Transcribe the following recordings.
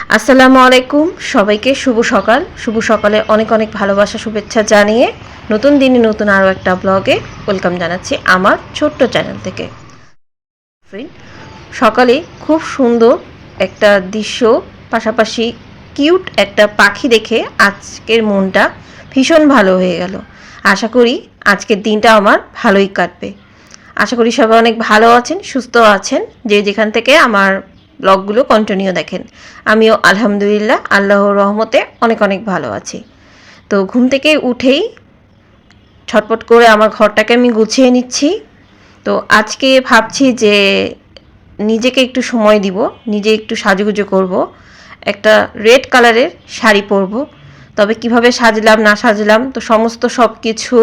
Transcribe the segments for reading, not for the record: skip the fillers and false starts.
আসসালামু আলাইকুম সবাইকে শুভ সকালে অনেক অনেক ভালোবাসা শুভেচ্ছা জানিয়ে নতুন দিনে নতুন আরও একটা ব্লগে ওয়েলকাম জানাচ্ছি আমার ছোট্ট চ্যানেল থেকে। ফ্রেন্ড, সকালে খুব সুন্দর একটা দৃশ্য, পাশাপাশি কিউট একটা পাখি দেখে আজকের মনটা ভীষণ ভালো হয়ে গেল। আশা করি আজকের দিনটা আমার ভালোই কাটবে। আশা করি সবাই অনেক ভালো আছেন, সুস্থ আছেন, যে যেখান থেকে আমার ব্লগগুলো কন্টিনিউ দেখেন। আমিও আলহামদুলিল্লাহ আল্লাহর রহমতে অনেক অনেক ভালো আছি। তো ঘুম থেকে উঠেই ছটপট করে আমার ঘরটাকে আমি গুছিয়ে নিচ্ছি। তো আজকে ভাবছি যে নিজেকে একটু সময় দিব, নিজে একটু সাজুগুজু করব, একটা রেড কালারের শাড়ি পরব। তবে কিভাবে সাজলাম না সাজলাম তো সমস্ত সব কিছু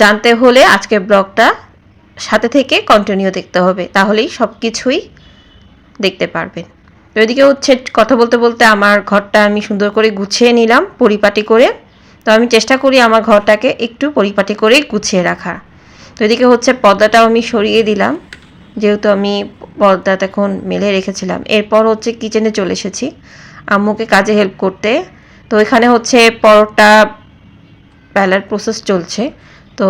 জানতে হলে আজকের ব্লগটা সাথে থেকে কন্টিনিউ দেখতে হবে, তাহলেই সব কিছুই দেখতে পারবেন। তো এদিকে হচ্ছে কথা বলতে বলতে আমার ঘরটা আমি সুন্দর করে গুছিয়ে নিলাম পরিপাটি করে। তো আমি চেষ্টা করি আমার ঘরটাকে একটু পরিপাটি করে গুছিয়ে রাখার। তো এদিকে হচ্ছে পর্দাটাও আমি সরিয়ে দিলাম, যেহেতু আমি পর্দাটা এখন মেলে রেখেছিলাম। এরপর হচ্ছে কিচেনে চলে এসেছি আম্মুকে কাজে হেল্প করতে। তো এখানে হচ্ছে পরোটা বেলার প্রসেস চলছে। তো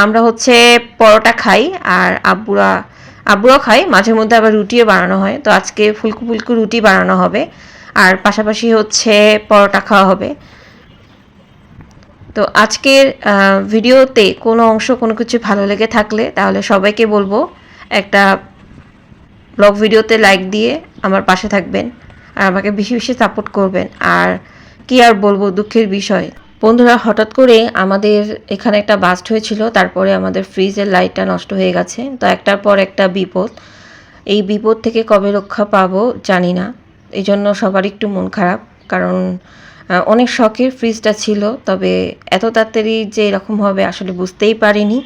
আমরা হচ্ছে পরোটা খাই, আর আব্বুরাও খায়, মাঝে মধ্যে আবার রুটিও বানানো হয়। তো আজকে ফুলকো ফুলকো রুটি বানানো হবে, আর পাশাপাশি হচ্ছে পরোটা খাওয়া হবে। তো আজকের ভিডিওতে কোনো অংশ কোনো কিছু ভালো লেগে থাকলে তাহলে সবাইকে বলবো একটা ব্লগ ভিডিওতে লাইক দিয়ে আমার পাশে থাকবেন, আর আমাকে বেশি বেশি সাপোর্ট করবেন। আর কি আর বলবো, দুঃখের বিষয় বন্ধুরা, হঠাৎ করে আমাদের এখানে একটা বাস্ট হয়েছিল, তারপরে আমাদের ফ্রিজের লাইটটা নষ্ট হয়ে গেছে। তো একটার পর একটা বিপদ, এই বিপদ থেকে কবে রক্ষা পাবো জানি না। এই জন্য সবার একটু মন খারাপ, কারণ অনেক শখের ফ্রিজটা ছিল, তবে এত তাড়াতাড়ি যে এরকম হবে আসলে বুঝতেই পারিনি।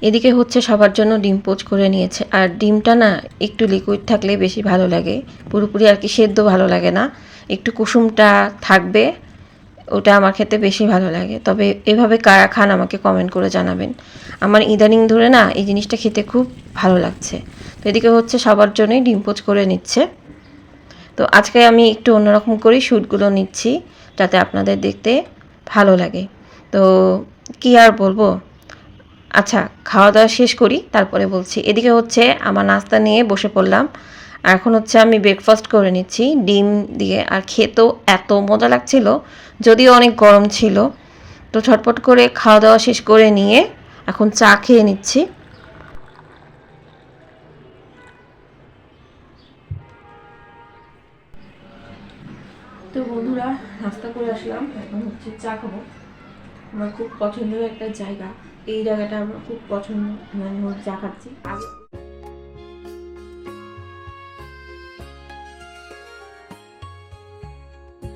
এদিকে হচ্ছে সবার জন্য ডিম পোচ করে নিয়েছে, আর ডিমটা না একটু লিকুইড থাকলে বেশি ভালো লাগে, পুরোপুরি আর কি সেদ্ধ ভালো লাগে না, একটু কুসুমটা থাকবে, ওটা আমার খেতে বেশি ভালো লাগে। তবে এভাবে কারা খান আমাকে কমেন্ট করে জানাবেন। আমার ইদানিং ধরে না এই জিনিসটা খেতে খুব ভালো লাগছে। তো এদিকে হচ্ছে সবার জন্যই ডিম পোচ করে নিচ্ছে। তো আজকে আমি একটু অন্যরকম করেই শ্যুটগুলো নিচ্ছি, যাতে আপনাদের দেখতে ভালো লাগে। তো কি আর বলবো, আচ্ছা খাওয়া দাওয়া শেষ করি তারপরে বলছি। এদিকে হচ্ছে আমার নাস্তা নিয়ে বসে পড়লাম, আর এখন হচ্ছে আমি ব্রেকফাস্ট করে নিচ্ছি ডিম দিয়ে। আর খেতেও এত মজা লাগছিল, যদিও অনেক গরম ছিল। তো ছটপট করে খাওয়া দাওয়া শেষ করে নিয়ে এখন চা খেয়ে নিচ্ছি। তো বন্ধুরা, নাস্তা করে আসলাম, এখন হচ্ছে চা খাবো। আমার খুব পছন্দের একটা জায়গা, এই জায়গাটা আমার খুব পছন্দ, মানে চা খাচ্ছি।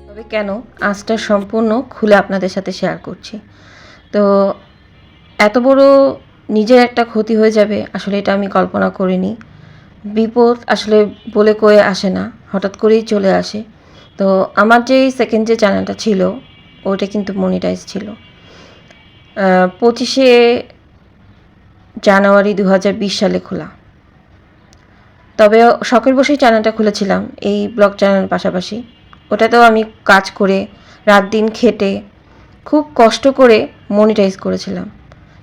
তবে কেন আজটা সম্পূর্ণ খুলে আপনাদের সাথে শেয়ার করছি। তো এত বড় নিজের একটা ক্ষতি হয়ে যাবে আসলে এটা আমি কল্পনা করিনি। বিপদ আসলে বলে কয়ে আসে না, হঠাৎ করেই চলে আসে। তো আমার যে সেকেন্ড যে চ্যানেলটা ছিল ওটা কিন্তু মনিটাইজ ছিল 25শে জানুয়ারি 2020 সালে খোলা। তবে শখের বসেই চ্যানেলটা খুলেছিলাম এই ব্লগ চ্যানেলের পাশাপাশি। ওটাতেও আমি কাজ করে রাত দিন খেটে খুব কষ্ট করে মনিটাইজ করেছিলাম,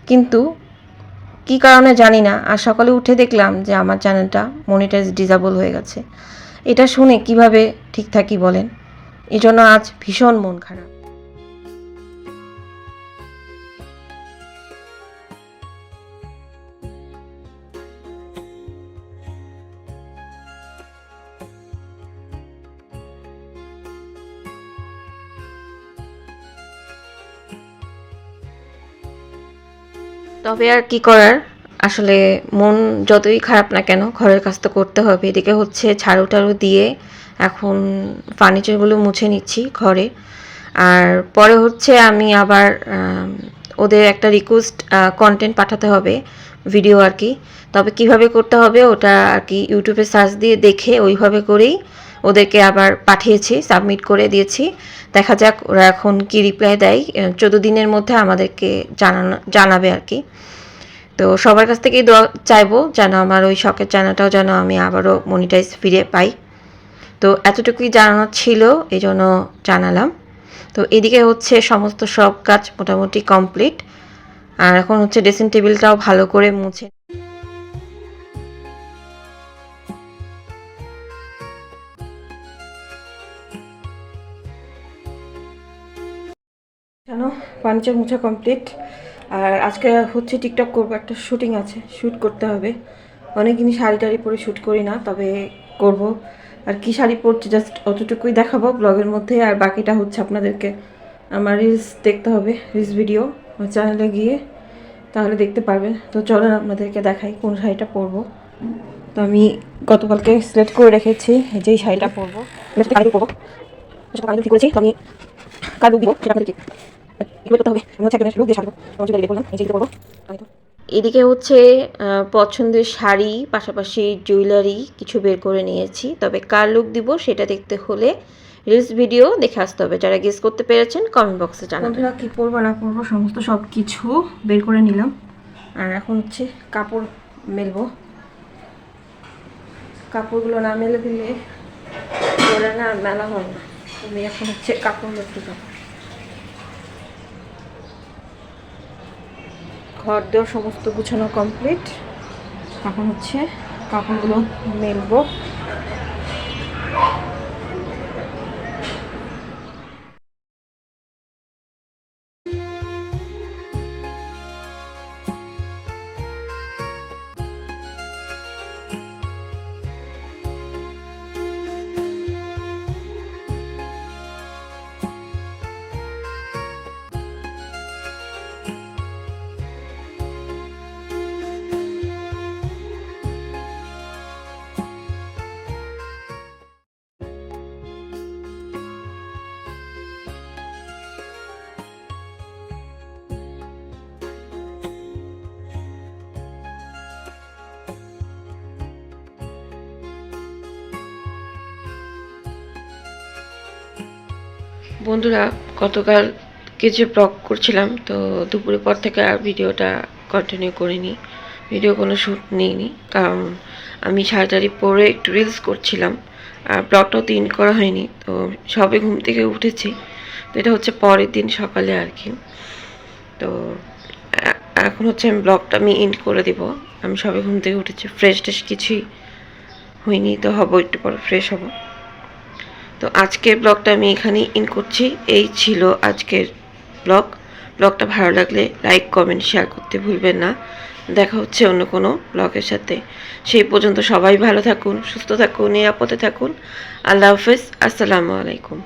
কিন্তু কী কারণে জানি না আর সকালে উঠে দেখলাম যে আমার চ্যানেলটা মনিটাইজ ডিসেবল হয়ে গেছে। এটা শুনে কিভাবে ঠিক থাকি বলেন? এজন্য আজ ভীষণ মন খারাপ। তবে আর কি করার, আসলে মন যতই খারাপ না কেন ঘরের কাজ তো করতে হবে। এদিকে হচ্ছে ঝাড়ু টাড়ু দিয়ে এখন ফার্নিচারগুলো মুছে নিচ্ছি ঘরে। আর পরে হচ্ছে আমি আবার ওদের একটা রিকোয়েস্ট কন্টেন্ট পাঠাতে হবে ভিডিও আর কি। তবে কিভাবে করতে হবে ওটা আর কি ইউটিউবে সার্চ দিয়ে দেখে ওইভাবে করেই ওদেরকে আবার পাঠিয়েছি, সাবমিট করে দিয়েছি। দেখা যাক ওরা এখন কি রিপ্লাই দেয়। 14 দিনের মধ্যে আমাদেরকে জানাবে আর কি। তো সবার কাছ থেকেই দোয়া চাইবো যেন আমার ওই শখের চ্যানেলটাও যেন আমি আবারও মনিটাইজ ফিরে পাই। তো এতটুকুই জানানোর ছিল, এই জন্য জানালাম। তো এদিকে হচ্ছে সমস্ত সব কাজ মোটামুটি কমপ্লিট। আর এখন হচ্ছে ড্রেসিং টেবিলটাও ভালো করে মুছে জানো ফার্নিচার মোছা কমপ্লিট। আর আজকে হচ্ছে টিকটক করবো, একটা শুটিং আছে, শ্যুট করতে হবে। অনেক দিনই শাড়ি টাড়ি পরে শ্যুট করি না, তবে করব। আর কি শাড়ি পরছি জাস্ট অতটুকুই দেখাবো ব্লগের মধ্যে, আর বাকিটা হচ্ছে আপনাদেরকে আমার রিলস দেখতে হবে, রিলস ভিডিও আমার চ্যানেলে গিয়ে তাহলে দেখতে পারবেন। তো চলেন আপনাদেরকে দেখাই কোন শাড়িটা পরবো। তো আমি গতকালকে সিলেক্ট করে রেখেছি যেই শাড়িটা পরবো, কালো পরবো, কালো ঠিক করেছি। তো আমি কালো দিব সেটা আপনাদেরকে করতে হবে। আমি হচ্ছে একটা লুক দিয়ে সাজবো, বললাম এই যে করবো। এদিকে হচ্ছে পছন্দের শাড়ি পাশাপাশি জুয়েলারি কিছু বের করে নিয়েছি। তবে কার লুক দিব সেটা দেখতে হলে রিলস ভিডিও দেখে আসতে হবে। যারা গেস করতে পেরেছেন কমেন্ট বক্সে জানাবেন। বন্ধুরা কী পরবো না পরবো সমস্ত সব কিছু বের করে নিলাম। আর এখন হচ্ছে কাপড় মেলবো। কাপড়গুলো না মেলে দিলে পরে না মেলা হয় না। আমি এখন হচ্ছে কাপড় মেলতে যাবো। ঘর দেওয়ার সমস্ত গুছানো কমপ্লিট। এখন হচ্ছে কাপড়গুলো মেলবো। বন্ধুরা গতকাল কিছু ব্লগ করছিলাম, তো দুপুরের পর থেকে আর ভিডিওটা কন্টিনিউ করিনি, ভিডিও কোনো শ্যুট নিইনি। কারণ আমি শাড়ি পরে একটু রিলস করছিলাম, আর ব্লগটাও তো ইন করা হয়নি। তো সবে ঘুম থেকে উঠেছি, তো এটা হচ্ছে পরের দিন সকালে আর কি। তো এখন হচ্ছে আমি ব্লগটা আমি ইন করে দিব। আমি সবে ঘুম থেকে উঠেছি, ফ্রেশ ট্রেশ কিছুই হয়নি, তো হবো একটু পরে ফ্রেশ হব। তো আজকের ব্লগটা আমি এখানেই ইন করছি। এই ছিল আজকের ব্লগটা ভালো লাগলে লাইক কমেন্ট শেয়ার করতে ভুলবেন না। দেখা হচ্ছে অন্য কোনো ব্লগের সাথে। সেই পর্যন্ত সবাই ভালো থাকুন, সুস্থ থাকুন, নিরাপদে থাকুন। আল্লাহ হাফেজ, আসসালামু আলাইকুম।